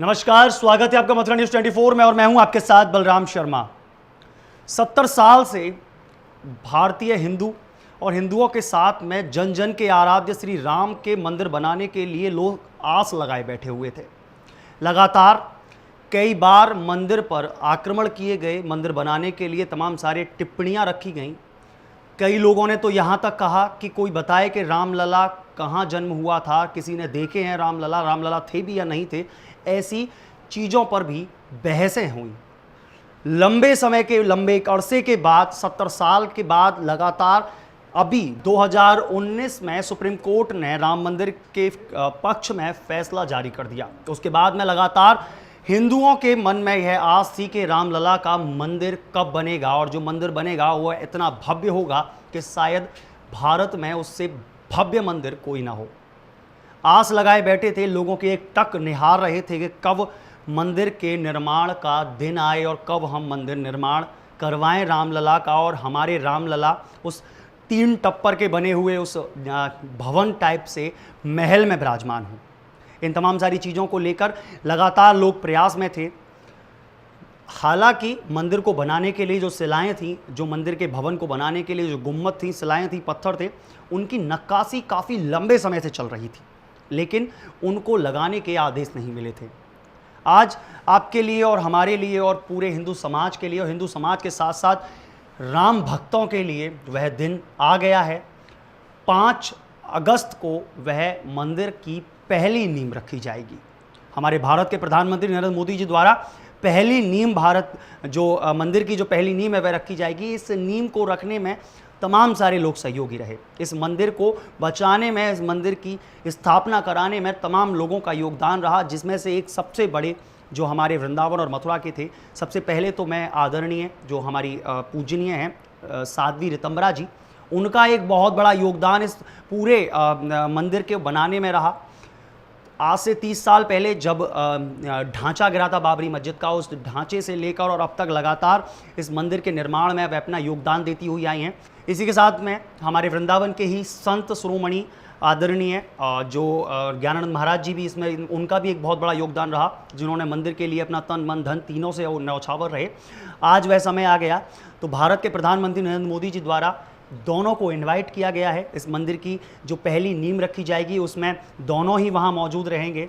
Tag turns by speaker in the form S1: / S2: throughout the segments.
S1: नमस्कार, स्वागत है आपका मथुरा न्यूज़ 24 में और मैं हूं आपके साथ बलराम शर्मा। 70 साल से भारतीय हिंदू और हिंदुओं के साथ में जन जन के आराध्य श्री राम के मंदिर बनाने के लिए लोग आस लगाए बैठे हुए थे। लगातार कई बार मंदिर पर आक्रमण किए गए, मंदिर बनाने के लिए तमाम सारे टिप्पणियां रखी गईं। कई लोगों ने तो यहाँ तक कहा कि कोई बताए कि रामलला कहाँ जन्म हुआ था, किसी ने देखे हैं रामलला थे भी या नहीं थे। ऐसी चीज़ों पर भी बहसें हुई। लंबे एक अरसे के बाद 70 साल के बाद लगातार अभी 2019 में सुप्रीम कोर्ट ने राम मंदिर के पक्ष में फैसला जारी कर दिया। उसके बाद में लगातार हिंदुओं के मन में यह आस थी कि रामलला का मंदिर कब बनेगा और जो मंदिर बनेगा वह इतना भव्य होगा कि शायद भारत में उससे भव्य मंदिर कोई ना हो। आस लगाए बैठे थे, लोगों की एक टक निहार रहे थे कि कब मंदिर के निर्माण का दिन आए और कब हम मंदिर निर्माण करवाएं रामलला का और हमारे रामलला उस 3 टप्पर के बने हुए उस भवन टाइप से महल में विराजमान हों। इन तमाम सारी चीज़ों को लेकर लगातार लोग प्रयास में थे। हालांकि मंदिर को बनाने के लिए जो शिलाएँ थीं, जो मंदिर के भवन को बनाने के लिए जो गुम्मत थी, शिलाएँ थी, पत्थर थे, उनकी नक्काशी काफ़ी लंबे समय से चल रही थी, लेकिन उनको लगाने के आदेश नहीं मिले थे। आज आपके लिए और हमारे लिए और पूरे हिंदू समाज के लिए और हिंदू समाज के साथ साथ राम भक्तों के लिए वह दिन आ गया है। 5 अगस्त को वह मंदिर की पहली नींव रखी जाएगी। हमारे भारत के प्रधानमंत्री नरेंद्र मोदी जी द्वारा पहली नींव मंदिर की जो पहली नींव है वह रखी जाएगी। इस नींव को रखने में तमाम सारे लोग सहयोगी रहे। इस मंदिर को बचाने में, इस मंदिर की स्थापना कराने में तमाम लोगों का योगदान रहा, जिसमें से एक सबसे बड़े जो हमारे वृंदावन और मथुरा के थे। सबसे पहले तो मैं आदरणीय जो हमारी पूजनीय हैं साध्वी ऋतंबरा जी, उनका एक बहुत बड़ा योगदान इस पूरे मंदिर के बनाने में रहा। आज से 30 साल पहले जब ढांचा गिरा था बाबरी मस्जिद का, उस ढांचे से लेकर और अब तक लगातार इस मंदिर के निर्माण में वे अपना योगदान देती हुई आई हैं। इसी के साथ में हमारे वृंदावन के ही संत शिरोमणि आदरणीय जो ज्ञानानंद महाराज जी भी इसमें, उनका भी एक बहुत बड़ा योगदान रहा, जिन्होंने मंदिर के लिए अपना तन मन धन तीनों से न्यौछावर रहे। आज वह समय आ गया तो भारत के प्रधानमंत्री नरेंद्र मोदी जी द्वारा दोनों को इनवाइट किया गया है। इस मंदिर की जो पहली नींव रखी जाएगी उसमें दोनों ही वहाँ मौजूद रहेंगे,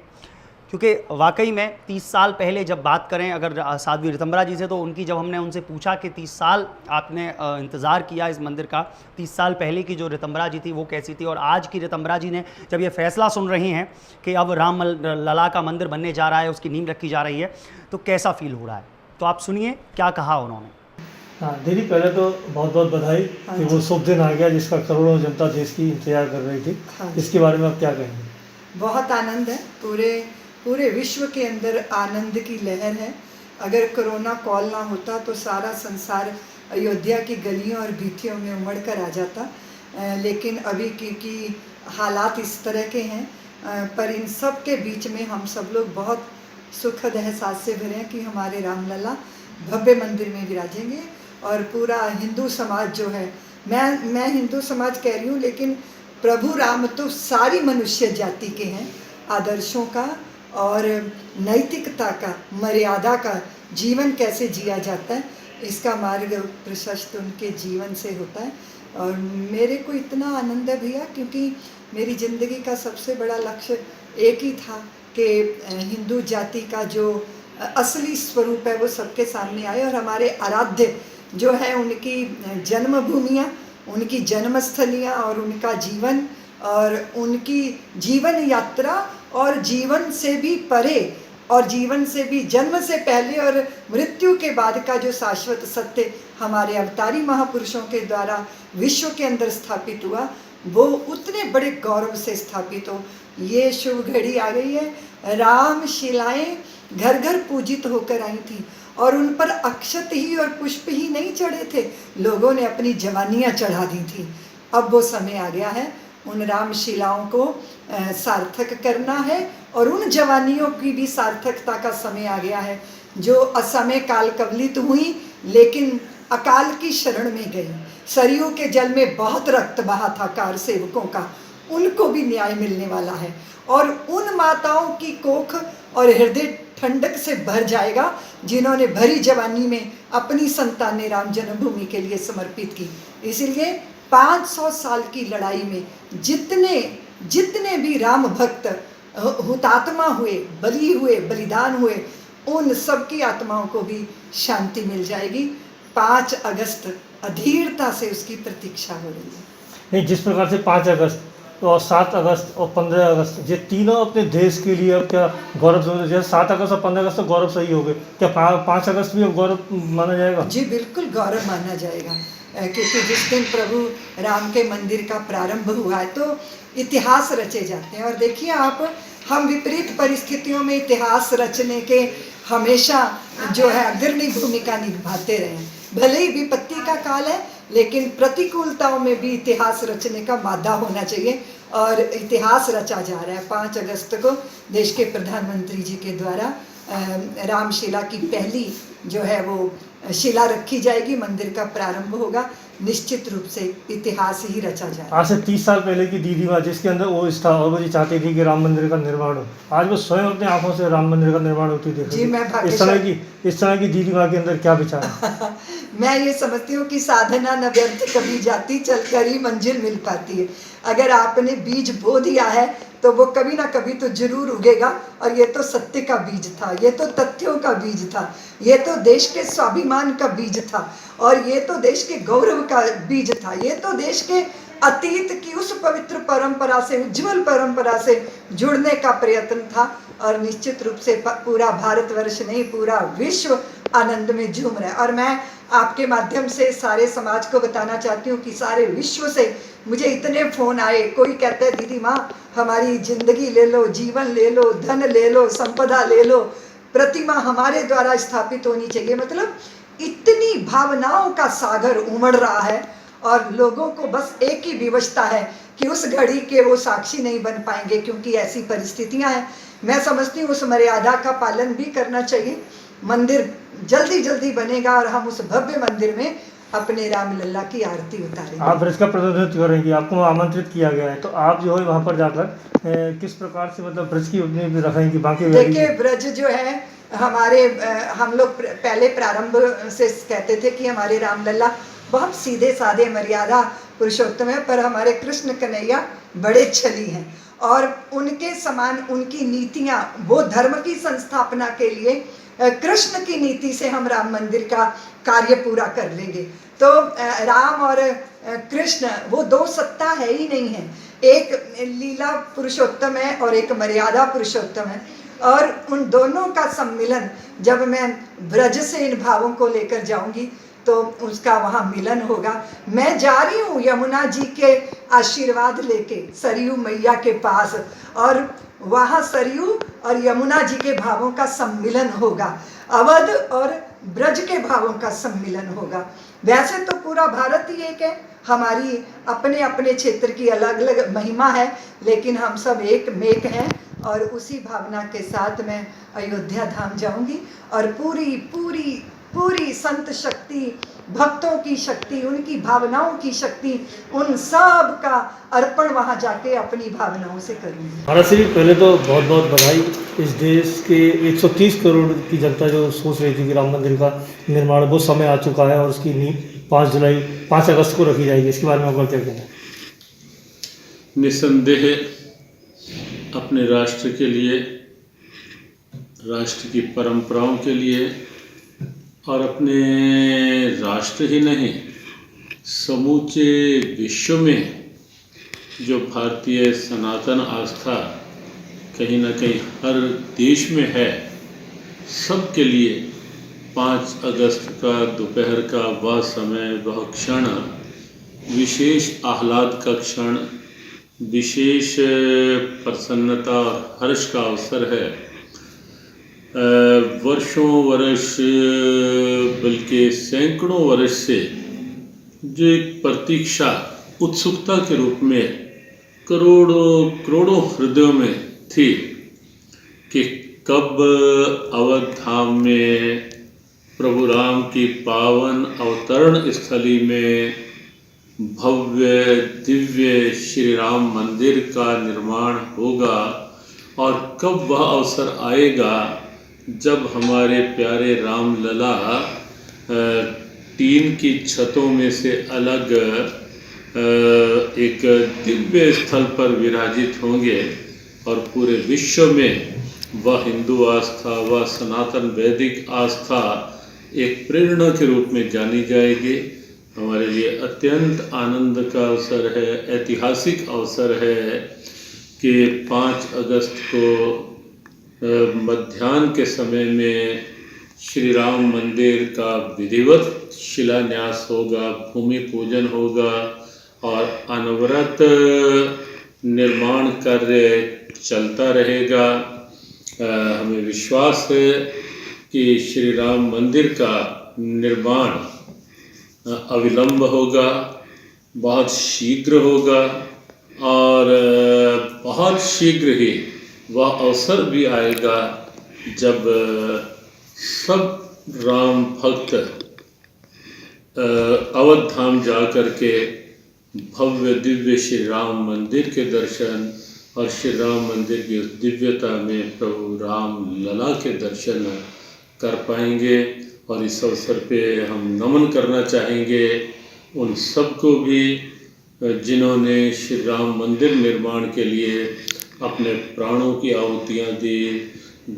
S1: क्योंकि वाकई में 30 साल पहले जब बात करें अगर साध्वी ऋतंबरा जी से, तो जब हमने उनसे पूछा कि 30 साल आपने इंतज़ार किया इस मंदिर का, 30 साल पहले की जो ऋतंबरा जी थी वो कैसी थी और आज की ऋतंबरा जी ने जब ये फैसला सुन रही हैं कि अब राम लला का मंदिर बनने जा रहा है, उसकी नींव रखी जा रही है, तो कैसा फील हो रहा है। तो आप सुनिए क्या कहा उन्होंने।
S2: हाँ दीदी, पहले तो बहुत बहुत बधाई कि वो शुभ दिन आ गया जिसका करोड़ों जनता देश की इंतजार कर रही थी। इसके बारे में आप क्या कहेंगे।
S3: बहुत आनंद है, पूरे विश्व के अंदर आनंद की लहर है। अगर कोरोना कॉल ना होता तो सारा संसार अयोध्या की गलियों और बीथियों में उमड़ कर आ जाता, लेकिन अभी क्योंकि हालात इस तरह के हैं, पर इन सब के बीच में हम सब लोग बहुत सुखद एहसास से भरे हैं कि हमारे रामलला भव्य मंदिर में विराजेंगे। और पूरा हिंदू समाज जो है, मैं हिंदू समाज कह रही हूँ, लेकिन प्रभु राम तो सारी मनुष्य जाति के हैं। आदर्शों का और नैतिकता का, मर्यादा का जीवन कैसे जिया जाता है, इसका मार्ग प्रशस्त उनके जीवन से होता है। और मेरे को इतना आनंद है भैया, क्योंकि मेरी ज़िंदगी का सबसे बड़ा लक्ष्य एक ही था कि हिंदू जाति का जो असली स्वरूप है वो सबके सामने आए और हमारे आराध्य जो है उनकी जन्मभूमियाँ, उनकी जन्मस्थलियाँ और उनका जीवन और उनकी जीवन यात्रा और जीवन से भी परे और जीवन से भी जन्म से पहले और मृत्यु के बाद का जो शाश्वत सत्य हमारे अवतारी महापुरुषों के द्वारा विश्व के अंदर स्थापित हुआ, वो उतने बड़े गौरव से स्थापित हो। ये शुभ घड़ी आ गई है। राम शिलाएं घर घर पूजित होकर आई थी और उन पर अक्षत ही और पुष्प ही नहीं चढ़े थे, लोगों ने अपनी जवानियाँ चढ़ा दी थी। अब वो समय आ गया है, उन राम शिलाओं को सार्थक करना है और उन जवानियों की भी सार्थकता का समय आ गया है जो असमय काल कवलित हुई लेकिन अकाल की शरण में गई। सरयू के जल में बहुत रक्त बहा था कार सेवकों का, उनको भी न्याय मिलने वाला है। और उन माताओं की कोख और हृदय ठंडक से भर जाएगा, जिन्होंने भरी जवानी में अपनी संतानें राम जन्मभूमि के लिए समर्पित की। इसीलिए 500 साल की लड़ाई में जितने भी राम भक्त हुतात्मा हुए, बलि हुए, बलिदान हुए, उन सब की आत्माओं को भी शांति मिल जाएगी। 5 अगस्त अधीरता से उसकी प्रतीक्षा हो रही है।
S2: नहीं, जिस प्रकार से 5 अगस्त और 7 अगस्त और 15 अगस्त ये तीनों अपने देश के लिए अब क्या गौरव, जैसे 7 अगस्त और 15 अगस्त तो गौरव सही हो गए, क्या 5 अगस्त भी अब गौरव माना जाएगा?
S3: जी बिल्कुल गौरव माना जाएगा, क्योंकि जिस दिन प्रभु राम के मंदिर का प्रारंभ हुआ है तो इतिहास रचे जाते हैं। और देखिए आप, हम विपरीत परिस्थितियों में इतिहास रचने के हमेशा जो है अग्रणी भूमिका निभाते रहे हैं। भले ही विपत्ति का काल है, लेकिन प्रतिकूलताओं में भी इतिहास रचने का मादा होना चाहिए, और इतिहास रचा जा रहा है। 5 अगस्त को देश के प्रधानमंत्री जी के द्वारा रामशिला की पहली जो है वो शिला रखी जाएगी, मंदिर का प्रारंभ होगा। निश्चित रूप से इतिहास ही रचा जाएगा।
S2: आज से 30 साल पहले की दीदी माँ जिसके अंदर वो था और वो जी चाहती थी कि राम मंदिर का निर्माण हो, आज वो स्वयं अपने आंखों से राम मंदिर का निर्माण होती देखी।
S3: जी, मैं
S2: इस समय की दीदी माँ के अंदर क्या विचार है?
S3: मैं ये समझती हूँ कि साधना न व्यर्थ कभी जाती, चलकर ही मंजिल मिल पाती है। अगर आपने बीज बो दिया है तो वो कभी ना कभी तो जरूर उगेगा। और ये तो सत्य का बीज था, ये तो तथ्यों का बीज था, ये तो देश के स्वाभिमान का बीज था, और ये तो देश के गौरव का बीज था, ये तो देश के अतीत की उस पवित्र परंपरा से, उज्जवल परंपरा से जुड़ने का प्रयत्न था। और निश्चित रूप से पूरा भारतवर्ष नहीं, पूरा विश्व आनंद में झूम रहा है। और मैं आपके माध्यम से सारे समाज को बताना चाहती हूँ कि सारे विश्व से मुझे इतने फ़ोन आए। कोई कहता है दीदी माँ हमारी ज़िंदगी ले लो, जीवन ले लो, धन ले लो, संपदा ले लो, प्रतिमा हमारे द्वारा स्थापित होनी चाहिए। मतलब इतनी भावनाओं का सागर उमड़ रहा है, और लोगों को बस एक ही विवशता है कि उस घड़ी के वो साक्षी नहीं बन पाएंगे, क्योंकि ऐसी परिस्थितियां हैं। मैं समझती हूँ उस मर्यादा का पालन भी करना चाहिए। मंदिर जल्दी जल्दी बनेगा और हम उस भव्य मंदिर में अपने राम लल्ला की आरती उतारेंगे।
S2: आप ब्रज का प्रतिनिधित्व करेंगी, आपको आमंत्रित किया गया है, तो आप जो है वहाँ पर जाकर किस प्रकार से मतलब ब्रज की अपनी भी रखेंगी बाकी?
S3: देखिए, ब्रज जो है हमारे, हम लोग पहले प्रारंभ से कहते थे कि हमारे राम लल्ला बहुत सीधे साधे मर्यादा पुरुषोत्तम है, पर हमारे कृष्ण कन्हैया बड़े छली हैं, और उनके समान उनकी नीतियाँ, वो धर्म की संस्थापना के लिए कृष्ण की नीति से हम राम मंदिर का कार्य पूरा कर लेंगे। तो राम और कृष्ण वो दो सत्ता है ही नहीं है, एक लीला पुरुषोत्तम है और एक मर्यादा पुरुषोत्तम है, और उन दोनों का सम्मिलन जब मैं ब्रज से इन भावों को लेकर जाऊंगी तो उसका वहाँ मिलन होगा। मैं जा रही हूँ यमुना जी के आशीर्वाद लेके सरयू मैया के पास, और वहाँ सरयू और यमुना जी के भावों का सम्मिलन होगा, अवध और ब्रज के भावों का सम्मिलन होगा। वैसे तो पूरा भारत ही एक है, हमारी अपने अपने क्षेत्र की अलग अलग महिमा है, लेकिन हम सब एक मेक हैं, और उसी भावना के साथ मैं अयोध्या धाम जाऊंगी, और पूरी पूरी पूरी संत शक्ति, भक्तों की शक्ति, उनकी भावनाओं की शक्ति, उन सब का अर्पण वहाँ जाके अपनी भावनाओं से करूँगी।
S2: भारत से भी पहले तो बहुत बहुत बधाई। इस देश के 130 करोड़ की जनता जो सोच रही थी कि राम मंदिर का निर्माण वो समय आ चुका है, और उसकी नींव 5 अगस्त को रखी जाएगी। इसके बारे में आपका क्या कहना है?
S4: निस्संदेह अपने राष्ट्र के लिए, राष्ट्र की परंपराओं के लिए, और अपने राष्ट्र ही नहीं समूचे विश्व में जो भारतीय सनातन आस्था कहीं ना कहीं हर देश में है, सबके लिए 5 अगस्त का दोपहर का वह समय, वह क्षण विशेष आह्लाद का क्षण, विशेष प्रसन्नता और हर्ष का अवसर है। वर्षों वर्ष बल्कि सैकड़ों वर्ष से जो एक प्रतीक्षा, उत्सुकता के रूप में करोड़ों करोड़ों हृदयों में थी कि कब अवध धाम में प्रभु राम की पावन अवतरण स्थली में भव्य दिव्य श्री राम मंदिर का निर्माण होगा, और कब वह अवसर आएगा जब हमारे प्यारे राम लला टीन की छतों में से अलग एक दिव्य स्थल पर विराजित होंगे और पूरे विश्व में वह हिंदू आस्था, वह सनातन वैदिक आस्था एक प्रेरणा के रूप में जानी जाएगी। हमारे लिए अत्यंत आनंद का अवसर है, ऐतिहासिक अवसर है कि 5 अगस्त को मध्याह्न के समय में श्री राम मंदिर का विधिवत शिलान्यास होगा, भूमि पूजन होगा और अनवरत निर्माण कार्य चलता रहेगा। हमें विश्वास है कि श्री राम मंदिर का निर्माण अविलंब होगा, बहुत शीघ्र होगा और बहुत शीघ्र ही वह अवसर भी आएगा जब सब राम भक्त अवध धाम जा कर के भव्य दिव्य श्री राम मंदिर के दर्शन और श्री राम मंदिर की उस दिव्यता में प्रभु राम लला के दर्शन कर पाएंगे। और इस अवसर पे हम नमन करना चाहेंगे उन सबको भी जिन्होंने श्री राम मंदिर निर्माण के लिए अपने प्राणों की आहुतियाँ दी,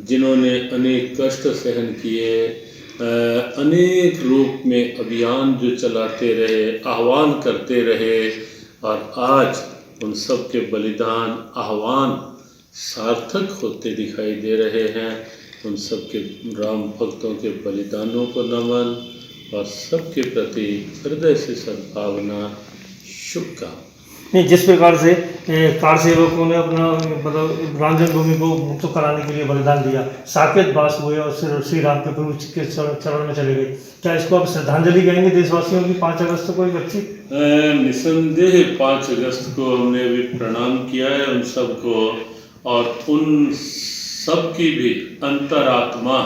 S4: जिन्होंने अनेक कष्ट सहन किए, अनेक रूप में अभियान जो चलाते रहे, आह्वान करते रहे और आज उन सब के बलिदान आह्वान सार्थक होते दिखाई दे रहे हैं। उन सब के राम भक्तों के बलिदानों को नमन और सबके प्रति हृदय से सद्भावना, शुभकामना।
S2: नहीं, जिस प्रकार से कार सेवकों ने अपना मतलब राम जन्मभूमि को मुक्त कराने के लिए बलिदान दिया, साकेत बास हुए और श्री राम के प्रभु के चरण में चले गए, क्या इसको आप श्रद्धांजलि कहेंगे देशवासियों की 5 अगस्त को एक अच्छी?
S4: निसंदेह 5 अगस्त को हमने भी प्रणाम किया है उन सबको और उन सब की भी अंतरात्मा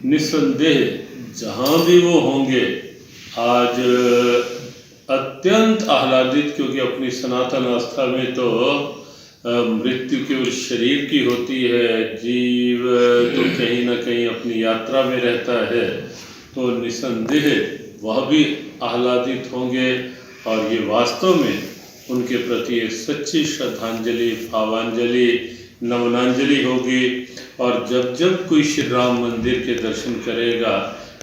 S4: निसंदेह जहाँ भी वो होंगे आज अत्यंत आह्लादित, क्योंकि अपनी सनातन आस्था में तो मृत्यु केवल शरीर की होती है, जीव तो कहीं ना कहीं अपनी यात्रा में रहता है, तो निसंदेह वह भी आह्लादित होंगे और ये वास्तव में उनके प्रति एक सच्ची श्रद्धांजलि, भावांजलि, नमनांजलि होगी। और जब जब कोई श्री राम मंदिर के दर्शन करेगा,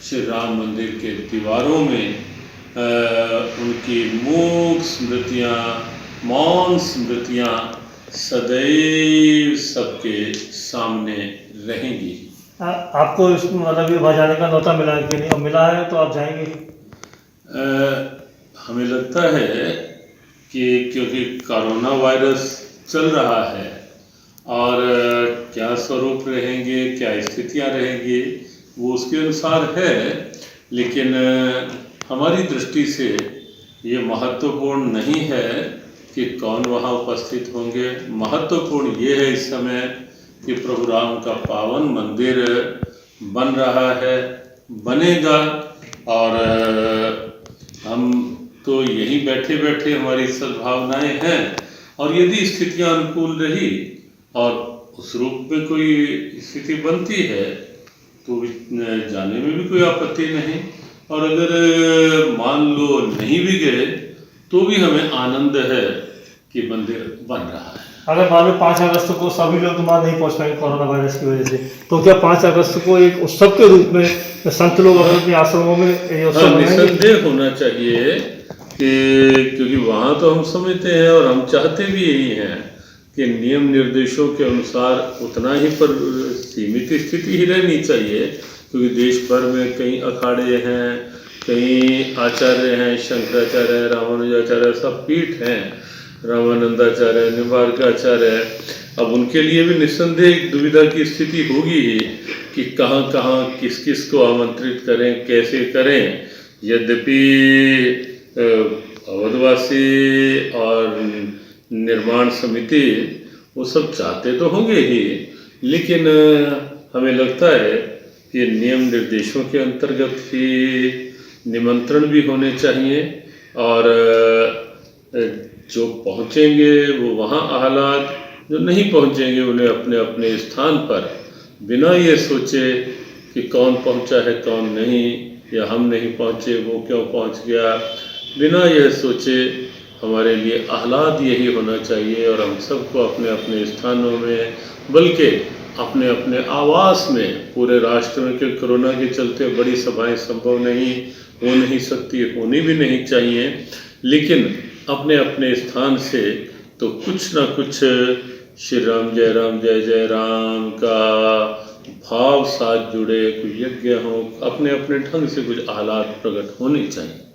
S4: श्री राम मंदिर के दीवारों में उनकी मूक स्मृतियाँ, मौन स्मृतियाँ सदैव सबके सामने रहेंगी।
S2: आपको इस मतलब ये जाने का न्योता मिला है कि नहीं, और मिला है तो आप जाएंगे?
S4: हमें लगता है कि क्योंकि कोरोना वायरस चल रहा है और क्या स्वरूप रहेंगे, क्या स्थितियां रहेंगी, वो उसके अनुसार है, लेकिन हमारी दृष्टि से ये महत्वपूर्ण नहीं है कि कौन वहाँ उपस्थित होंगे। महत्वपूर्ण ये है इस समय कि प्रभु राम का पावन मंदिर बन रहा है, बनेगा और हम तो यहीं बैठे बैठे हमारी सद्भावनाएं हैं और यदि स्थितियां अनुकूल रही और उस रूप में कोई स्थिति बनती है तो जाने में भी कोई आपत्ति नहीं, और अगर मान लो नहीं भी गए तो भी हमें आनंद है कि मंदिर बन रहा है।
S2: अगर मान लो 5 अगस्त को सभी लोग वहाँ नहीं पहुँच पाएंगे कोरोना वायरस की वजह से, तो क्या 5 अगस्त को एक उत्सव के रूप में संत लोग अपने आश्रमों में
S4: निसंदेह होना चाहिए कि क्योंकि वहाँ तो हम समझते हैं और हम चाहते भी यही हैं कि नियम निर्देशों के अनुसार उतना ही पर सीमित स्थिति ही रहनी चाहिए, क्योंकि देश भर में कई अखाड़े हैं, कई आचार्य हैं, शंकराचार्य, रामानुजाचार्य, सब पीठ हैं, रामानंदाचार्य, निम्बार्काचार्य। अब उनके लिए भी निस्संदेह एक दुविधा की स्थिति होगी ही कि कहाँ कहाँ किस किस को आमंत्रित करें, कैसे करें। यद्यपि अवधवासी और निर्माण समिति वो सब चाहते तो होंगे ही, लेकिन हमें लगता है कि नियम निर्देशों के अंतर्गत ही निमंत्रण भी होने चाहिए और जो पहुँचेंगे वो वहाँ आह्लाद, जो नहीं पहुँचेंगे उन्हें अपने अपने स्थान पर बिना ये सोचे कि कौन पहुंचा है कौन नहीं, या हम नहीं पहुंचे वो क्यों पहुंच गया, बिना यह सोचे हमारे लिए आह्लाद यही होना चाहिए और हम सबको अपने अपने स्थानों में, बल्कि अपने अपने आवास में, पूरे राष्ट्र में, क्योंकि कोरोना के चलते बड़ी सभाएं संभव नहीं हो नहीं सकती, होनी भी नहीं चाहिए, लेकिन अपने अपने स्थान से तो कुछ ना कुछ श्री राम जय जय राम का भाव साथ जुड़े, कोई यज्ञ हो, अपने अपने ढंग से कुछ आह्लाद प्रकट होने चाहिए।